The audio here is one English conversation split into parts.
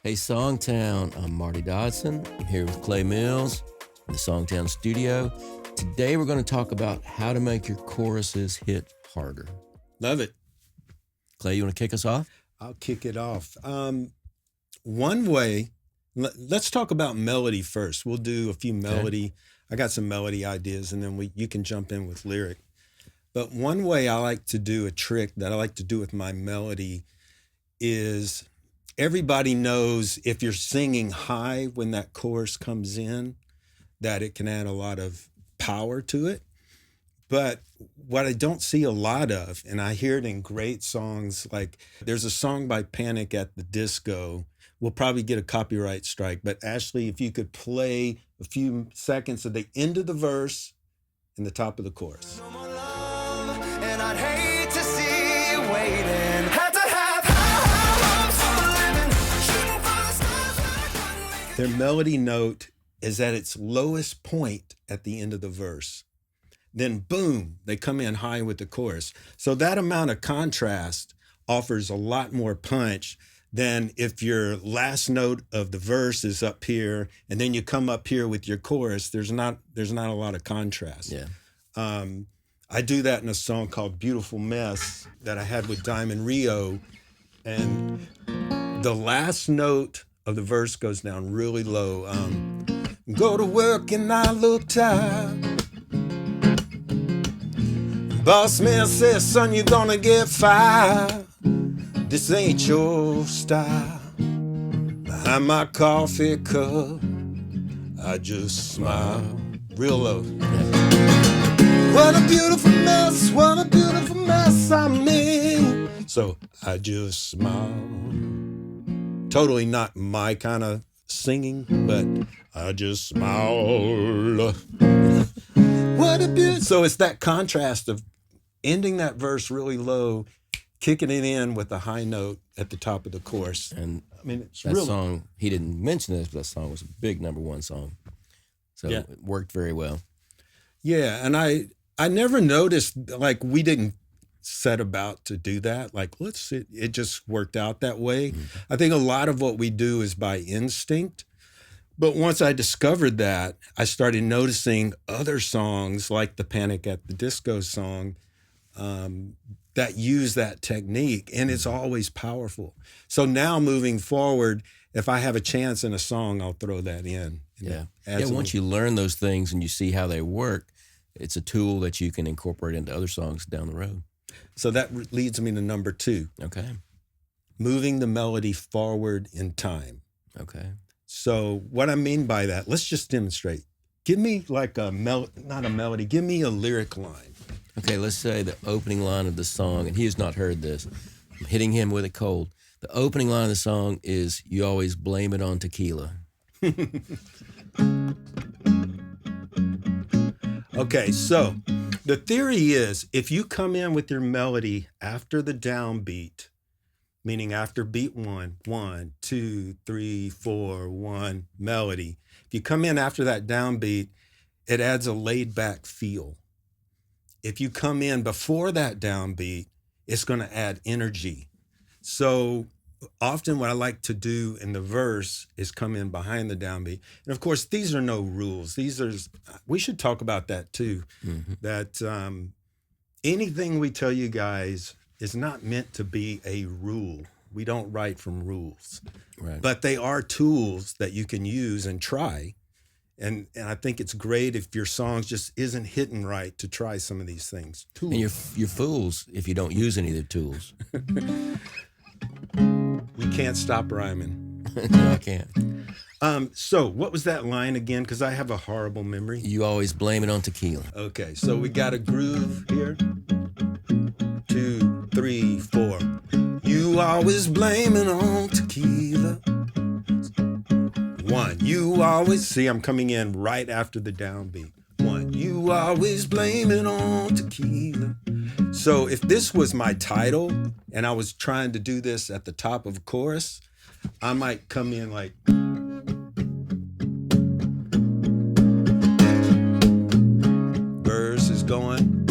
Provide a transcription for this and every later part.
Hey, SongTown. I'm Marty Dodson, here with Clay Mills in the SongTown studio. Today we're going to talk about how to make your choruses hit harder. Love it. Clay, you want to kick us off? I'll kick it off. One way, let's talk about melody first. We'll do a few melody. Okay. I got some melody ideas, and then you can jump in with lyric. But one way I like to do a trick that I like to do with my melody is everybody knows if you're singing high when that chorus comes in, that it can add a lot of power to it. But what I don't see a lot of, and I hear it in great songs, like there's a song by Panic at the Disco. We'll probably get a copyright strike, but Ashley, if you could play a few seconds of the end of the verse and the top of the chorus. No more love, and I'd hate to see you waiting. Had to have high hopes for living, shooting for the stars. Their melody note is at its lowest point at the end of the verse. Then boom, they come in high with the chorus. So that amount of contrast offers a lot more punch than if your last note of the verse is up here and then you come up here with your chorus. There's not a lot of contrast. Yeah. I do that in a song called Beautiful Mess that I had with Diamond Rio. And the last note of the verse goes down really low. Go to work and I look tired. Boss man says, son, you're gonna get fired. This ain't your style. Behind my coffee cup, I just smile. Real low. What a beautiful mess I'm in. So I just smile. Totally not my kind of singing, but I just smile. What a beautiful. So it's that contrast of ending that verse really low, kicking it in with a high note at the top of the chorus. And I mean, it's that really song, he didn't mention this, but that song was a big number one song. So Yeah. It worked very well. Yeah, and I never noticed, like, we didn't set about to do that. Like, it just worked out that way. Mm-hmm. I think a lot of what we do is by instinct. But once I discovered that, I started noticing other songs like the Panic at the Disco song that use that technique, and it's always powerful. So now moving forward, if I have a chance in a song, I'll throw that in. Yeah. Once you learn those things and you see how they work, it's a tool that you can incorporate into other songs down the road. So that leads me to number 2. Okay. Moving the melody forward in time. Okay. So what I mean by that, let's just demonstrate. Give me like not a melody, give me a lyric line. Okay, let's say the opening line of the song, and he has not heard this. I'm hitting him with it cold. The opening line of the song is, you always blame it on tequila. Okay, so the theory is if you come in with your melody after the downbeat, meaning after beat 1, 1, 2, 3, 4, 1, melody. If you come in after that downbeat, it adds a laid back feel. If you come in before that downbeat, it's going to add energy. So often what I like to do in the verse is come in behind the downbeat. And of course, these are no rules. We should talk about that too. Mm-hmm. That anything we tell you guys is not meant to be a rule. We don't write from rules. Right. But they are tools that you can use and try. And I think it's great if your song just isn't hitting right to try some of these things. Tools. And you're fools if you don't use any of the tools. We can't stop rhyming. No, I can't. So what was that line again? Because I have a horrible memory. You always blame it on tequila. Okay, so we got a groove here. 2, 3, 4. You always blame it on tequila. 1, you always, see, I'm coming in right after the downbeat. 1, you always blame it on tequila. So if this was my title and I was trying to do this at the top of a chorus, I might come in like, verse is going,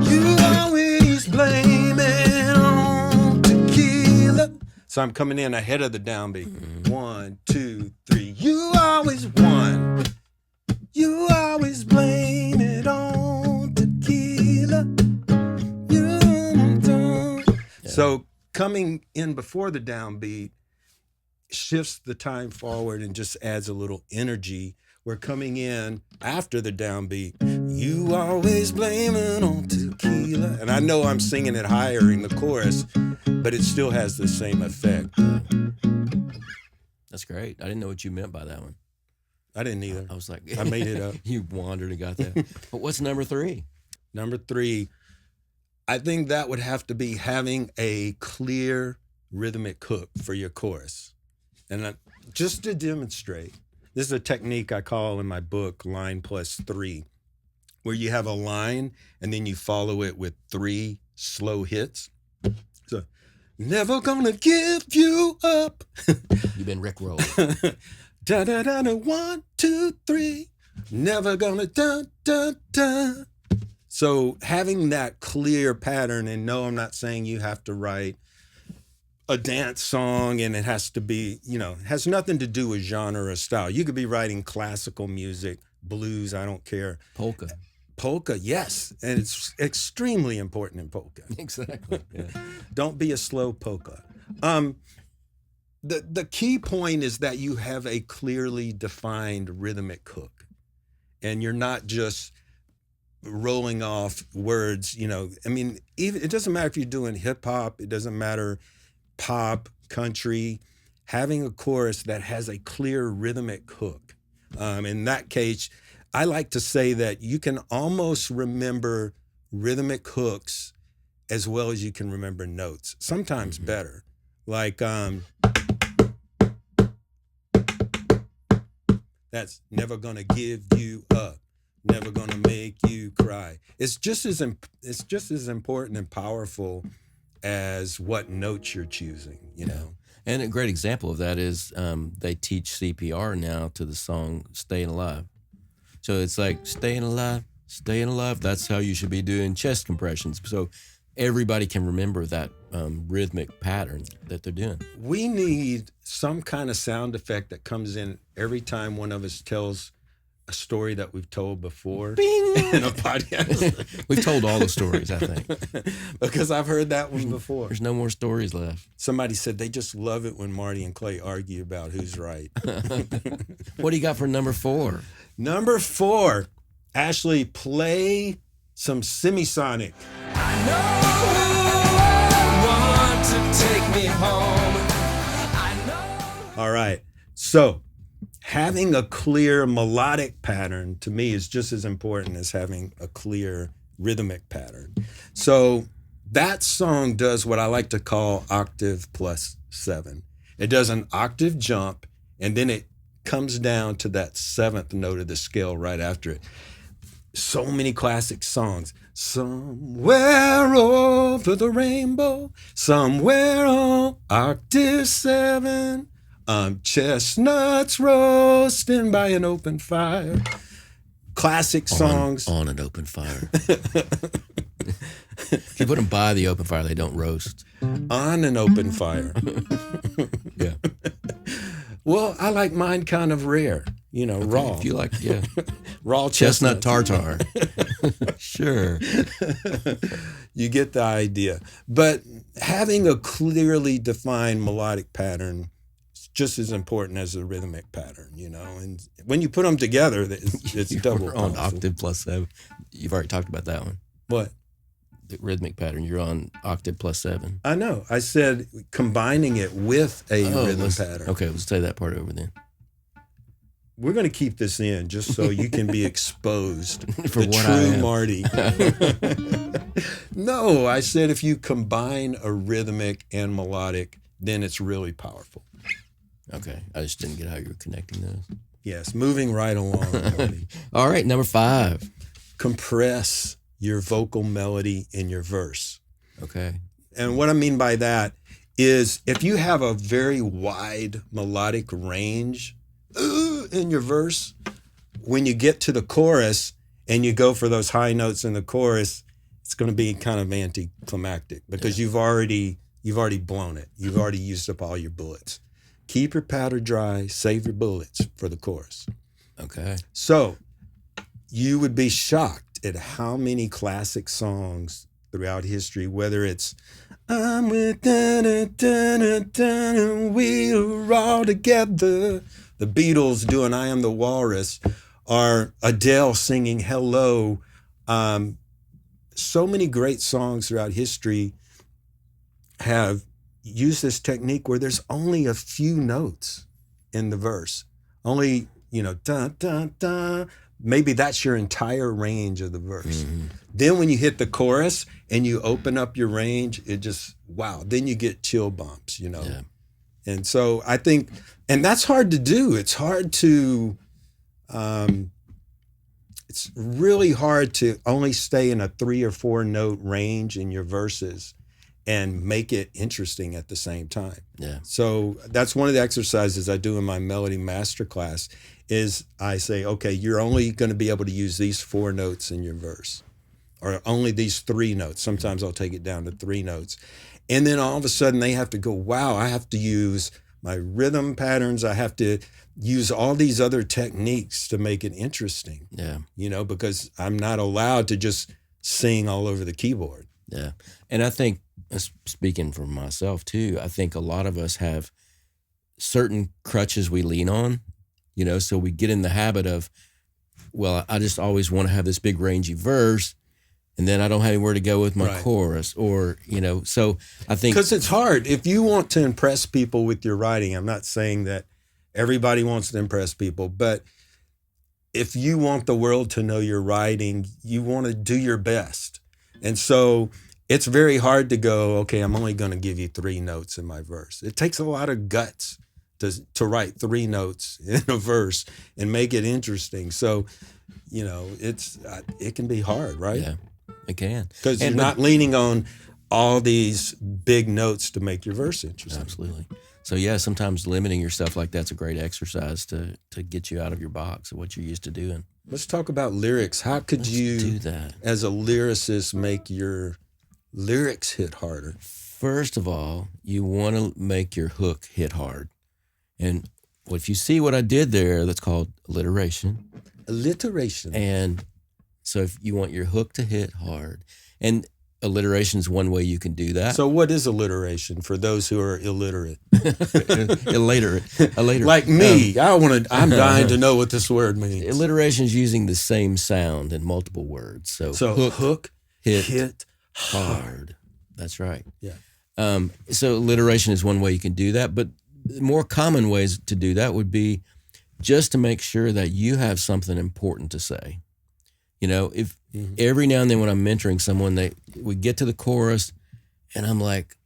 you always blame it on tequila. So I'm coming in ahead of the downbeat. 1, 2, 3. You always won. You always blame it on tequila. So coming in before the downbeat shifts the time forward and just adds a little energy. We're coming in after the downbeat. You always blame it on tequila. And I know I'm singing it higher in the chorus, but it still has the same effect. That's great. I didn't know what you meant by that one. I didn't either. I was like, I made it up. You wandered and got that. But what's number 3? Number 3, I think that would have to be having a clear rhythmic hook for your chorus. And just to demonstrate, this is a technique I call in my book line plus 3, where you have a line and then you follow it with 3 slow hits. So, never gonna give you up. You've been rickrolled. Da da da da, 1, 2, 3. Never gonna da da da. So having that clear pattern, and no, I'm not saying you have to write a dance song and it has to be, it has nothing to do with genre or style. You could be writing classical music, blues, I don't care. Polka. Polka, yes. And it's extremely important in polka. Exactly. Yeah. Don't be a slow polka. The key point is that you have a clearly defined rhythmic hook. And you're not just rolling off words, even it doesn't matter if you're doing hip hop, it doesn't matter pop, country, having a chorus that has a clear rhythmic hook. In that case, I like to say that you can almost remember rhythmic hooks as well as you can remember notes, sometimes better. Like, that's never gonna give you up. Never gonna make you cry. It's just as important and powerful as what notes you're choosing, And a great example of that is they teach CPR now to the song "Staying Alive." So it's like staying alive. That's how you should be doing chest compressions. So everybody can remember that rhythmic pattern that they're doing. We need some kind of sound effect that comes in every time one of us tells a story that we've told before. Bing! In a podcast. We've told all the stories, I think. Because I've heard that one before. There's no more stories left. Somebody said they just love it when Marty and Clay argue about who's right. What do you got for number 4? Number 4, Ashley, play some semisonic. I know who I want to take me home. I know. All right. So having a clear melodic pattern to me is just as important as having a clear rhythmic pattern. So that song does what I like to call octave plus 7. It does an octave jump and then it comes down to that 7th note of the scale right after it. So many classic songs. Somewhere over the rainbow, somewhere on octave 7. Chestnuts roasting by an open fire. Classic songs. On an open fire. If you put them by the open fire, they don't roast. On an open fire. Yeah. Well, I like mine kind of rare, raw. If you like, yeah. Raw Chestnut chestnuts. tartar. Sure. You get the idea. But having a clearly defined melodic pattern is just as important as the rhythmic pattern, And when you put them together, it's double. You're on powerful. octave plus 7. You've already talked about that one. What? The rhythmic pattern. You're on octave plus 7. I know. I said combining it with a rhythm pattern. Okay, let's say that part over then. We're going to keep this in just so you can be exposed For the what true I am. Marty. No, I said if you combine a rhythmic and melodic, then it's really powerful. Okay, I just didn't get how you were connecting those. Yes, moving right along, Marty. All right, number 5. Compress your vocal melody in your verse. Okay. And what I mean by that is if you have a very wide melodic range in your verse, when you get to the chorus and you go for those high notes in the chorus, it's going to be kind of anticlimactic because you've already, you've already blown it. You've already used up all your bullets. Keep your powder dry, save your bullets for the chorus. Okay. So you would be shocked at how many classic songs throughout history, whether it's I'm with we're all together, the Beatles doing I Am the Walrus, or Adele singing Hello. So many great songs throughout history have used this technique where there's only a few notes in the verse. Only, dun, dun, dun. Maybe that's your entire range of the verse. Mm-hmm. Then when you hit the chorus and you open up your range, it just, wow. Then you get chill bumps, Yeah. And so I think, and that's hard to do. It's hard to, it's really hard to only stay in a 3 or 4 note range in your verses and make it interesting at the same time. Yeah. So that's one of the exercises I do in my melody masterclass is I say, okay, you're only going to be able to use these 4 notes in your verse, or only these 3 notes. Sometimes I'll take it down to 3 notes. And then all of a sudden they have to go, wow, I have to use my rhythm patterns. I have to use all these other techniques to make it interesting. Yeah. Because I'm not allowed to just sing all over the keyboard. Yeah. And I think, speaking for myself too, I think a lot of us have certain crutches we lean on, so we get in the habit of, well, I just always want to have this big rangy verse, and then I don't have anywhere to go with my chorus, or, so I think. Because it's hard. If you want to impress people with your writing, I'm not saying that everybody wants to impress people, but if you want the world to know your writing, you want to do your best. And so it's very hard to go, okay, I'm only going to give you 3 notes in my verse. It takes a lot of guts to write 3 notes in a verse and make it interesting. So, it can be hard, right? Yeah, it can. Because you're not leaning on all these big notes to make your verse interesting. Absolutely. So yeah, sometimes limiting yourself like that's a great exercise to get you out of your box of what you're used to doing. Let's talk about lyrics. How could you do that as a lyricist make your lyrics hit harder? First of all, you want to make your hook hit hard. And if you see what I did there, that's called alliteration. Alliteration. And so if you want your hook to hit hard, and alliteration is one way you can do that. So what is alliteration for those who are illiterate? Illiterate. Like me. I'm dying to know what this word means. Alliteration is using the same sound in multiple words. So hook, hit hard. That's right. Yeah. So alliteration is one way you can do that, but more common ways to do that would be just to make sure that you have something important to say. If every now and then when I'm mentoring someone, we get to the chorus and I'm like,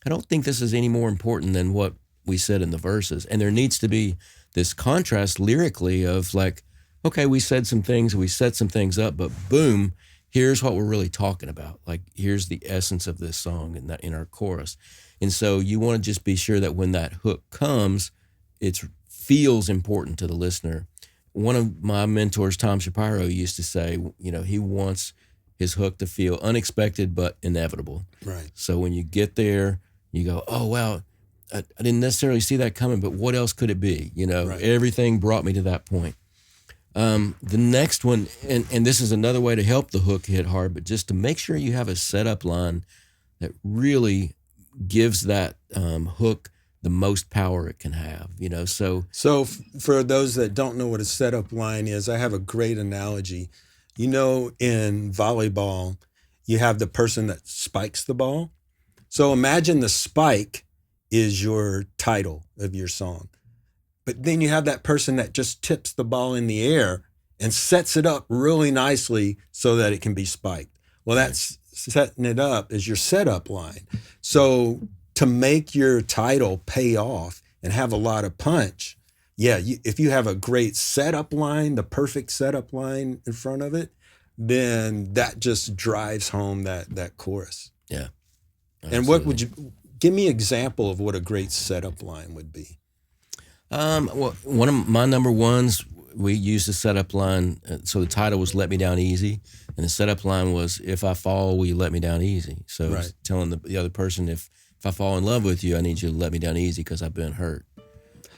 I don't think this is any more important than what we said in the verses. And there needs to be this contrast lyrically of like, okay, we said some things, we set some things up, but boom, here's what we're really talking about. Like, here's the essence of this song in our chorus. And so you want to just be sure that when that hook comes, it feels important to the listener. One of my mentors, Tom Shapiro, used to say, he wants his hook to feel unexpected but inevitable. Right. So when you get there, you go, oh, wow, I didn't necessarily see that coming, but what else could it be? Right. Everything brought me to that point. The next one, and this is another way to help the hook hit hard, but just to make sure you have a setup line that really gives that hook the most power it can have, So for those that don't know what a setup line is, I have a great analogy. In volleyball, you have the person that spikes the ball. So imagine the spike is your title of your song. But then you have that person that just tips the ball in the air and sets it up really nicely so that it can be spiked. Well, that's setting it up as your setup line. So to make your title pay off and have a lot of punch, if you have a great setup line, the perfect setup line in front of it, then that just drives home that chorus. Yeah. Absolutely. And what would you give me an example of what a great setup line would be? Well, one of my number ones, we used a setup line. So the title was "Let Me Down Easy," and the setup line was, "If I fall, will you let me down easy?" So it's telling the other person, if if I fall in love with you, I need you to let me down easy because I've been hurt.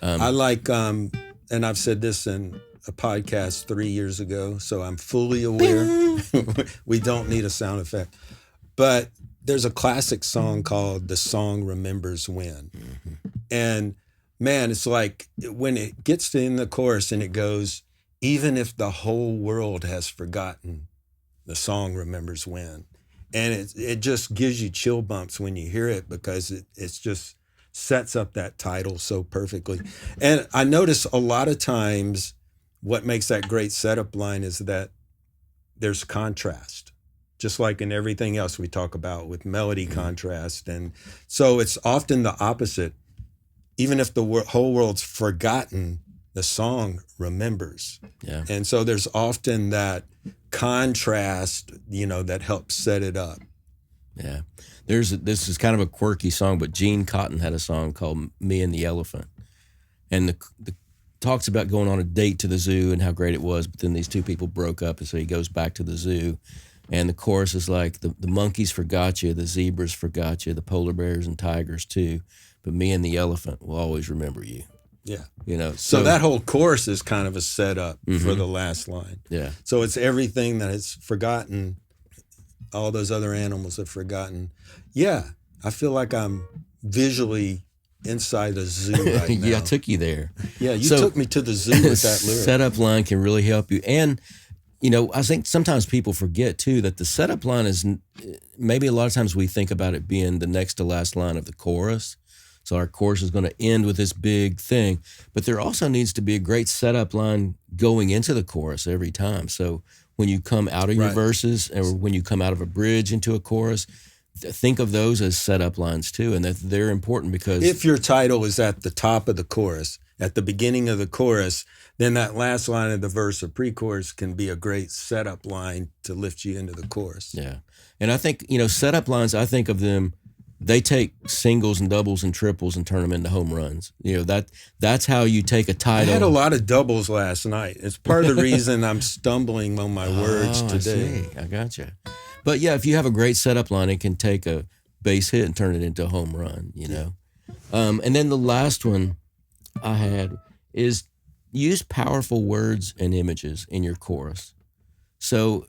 I like, and I've said this in a podcast 3 years ago, so I'm fully aware we don't need a sound effect. But there's a classic song called "The Song Remembers When," and man, it's like when it gets in the chorus and it goes, "Even if the whole world has forgotten, the song remembers when," and it just gives you chill bumps when you hear it because it's just sets up that title so perfectly. And I notice a lot of times what makes that great setup line is that there's contrast, just like in everything else we talk about with melody contrast. And so it's often the opposite. Even if the whole world's forgotten, the song remembers. Yeah. And so there's often that contrast, that helps set it up. Yeah. This is kind of a quirky song, but Gene Cotton had a song called "Me and the Elephant." And the talks about going on a date to the zoo and how great it was, but then these two people broke up, and so he goes back to the zoo. And the chorus is like, the monkeys forgot you, the zebras forgot you, the polar bears and tigers too, but me and the elephant will always remember you. Yeah. So that whole chorus is kind of a setup for the last line. Yeah. So it's everything that is forgotten, all those other animals have forgotten. Yeah, I feel like I'm visually inside a zoo right now. Yeah, I took you there. Yeah, you took me to the zoo with that lyric. Setup line can really help you. And, I think sometimes people forget, too, that the setup line is maybe a lot of times we think about it being the next to last line of the chorus. So our chorus is going to end with this big thing. But there also needs to be a great setup line going into the chorus every time. So when you come out of your verses or when you come out of a bridge into a chorus, think of those as setup lines too, and that they're important because if your title is at the top of the chorus, at the beginning of the chorus, then that last line of the verse or pre-chorus can be a great setup line to lift you into the chorus. Yeah. And I think, setup lines, I think of them, they take singles and doubles and triples and turn them into home runs. That's how you take a title. I had a lot of doubles last night. It's part of the reason I'm stumbling on my words today. I gotcha. But yeah, if you have a great setup line, it can take a base hit and turn it into a home run, And then the last one I had is use powerful words and images in your chorus. So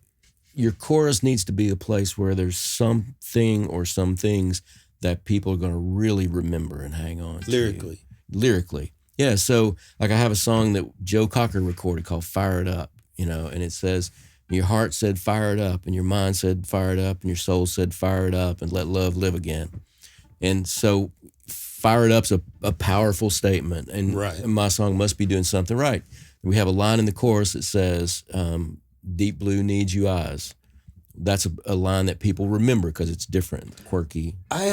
your chorus needs to be a place where there's something or some things that people are going to really remember and hang on to. Lyrically. Yeah, so like I have a song that Joe Cocker recorded called "Fire It Up," and it says, your heart said fire it up, and your mind said fire it up, and your soul said fire it up, and let love live again. And so fire it up's a powerful statement, and my song must be doing something right. We have a line in the chorus that says, "Deep blue needs you eyes." That's a line that people remember because it's different, quirky. I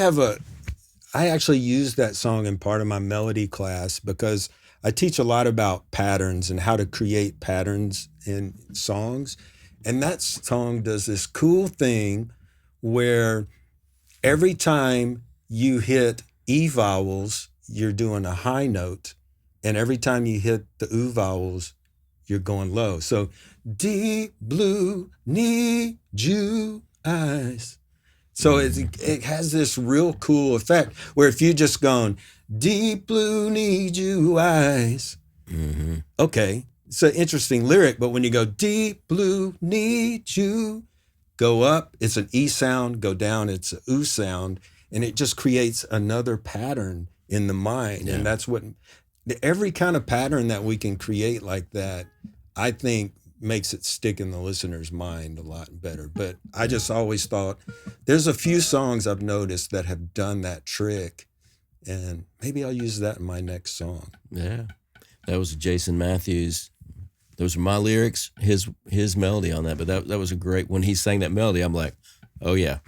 actually use that song in part of my melody class because I teach a lot about patterns and how to create patterns in songs. And that song does this cool thing where every time you hit E vowels, you're doing a high note. And every time you hit the U vowels, you're going low. So, deep blue need you eyes. So it has this real cool effect where if you just gone, deep blue need you eyes. Okay. It's an interesting lyric, but when you go deep blue need you, go up, it's an E sound, go down, it's a U sound, and it just creates another pattern in the mind. Yeah. And that's what every kind of pattern that we can create like that, I think makes it stick in the listener's mind a lot better. But I just always thought there's a few songs I've noticed that have done that trick, and maybe I'll use that in my next song. Yeah. That was Jason Matthews. Those are my lyrics, his melody on that. But that was a great, when he sang that melody, I'm like, oh yeah.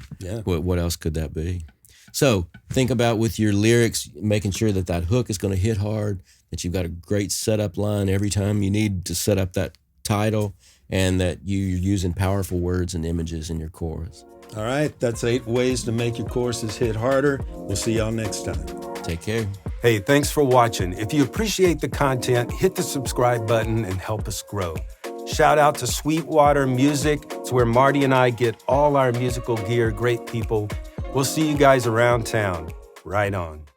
What else could that be? So think about with your lyrics, making sure that hook is going to hit hard, that you've got a great setup line every time you need to set up that title, and that you're using powerful words and images in your chorus. All right, that's 8 ways to make your choruses hit harder. We'll see y'all next time. Take care. Hey, thanks for watching. If you appreciate the content, hit the subscribe button and help us grow. Shout out to Sweetwater Music. It's where Marty and I get all our musical gear. Great people. We'll see you guys around town. Right on.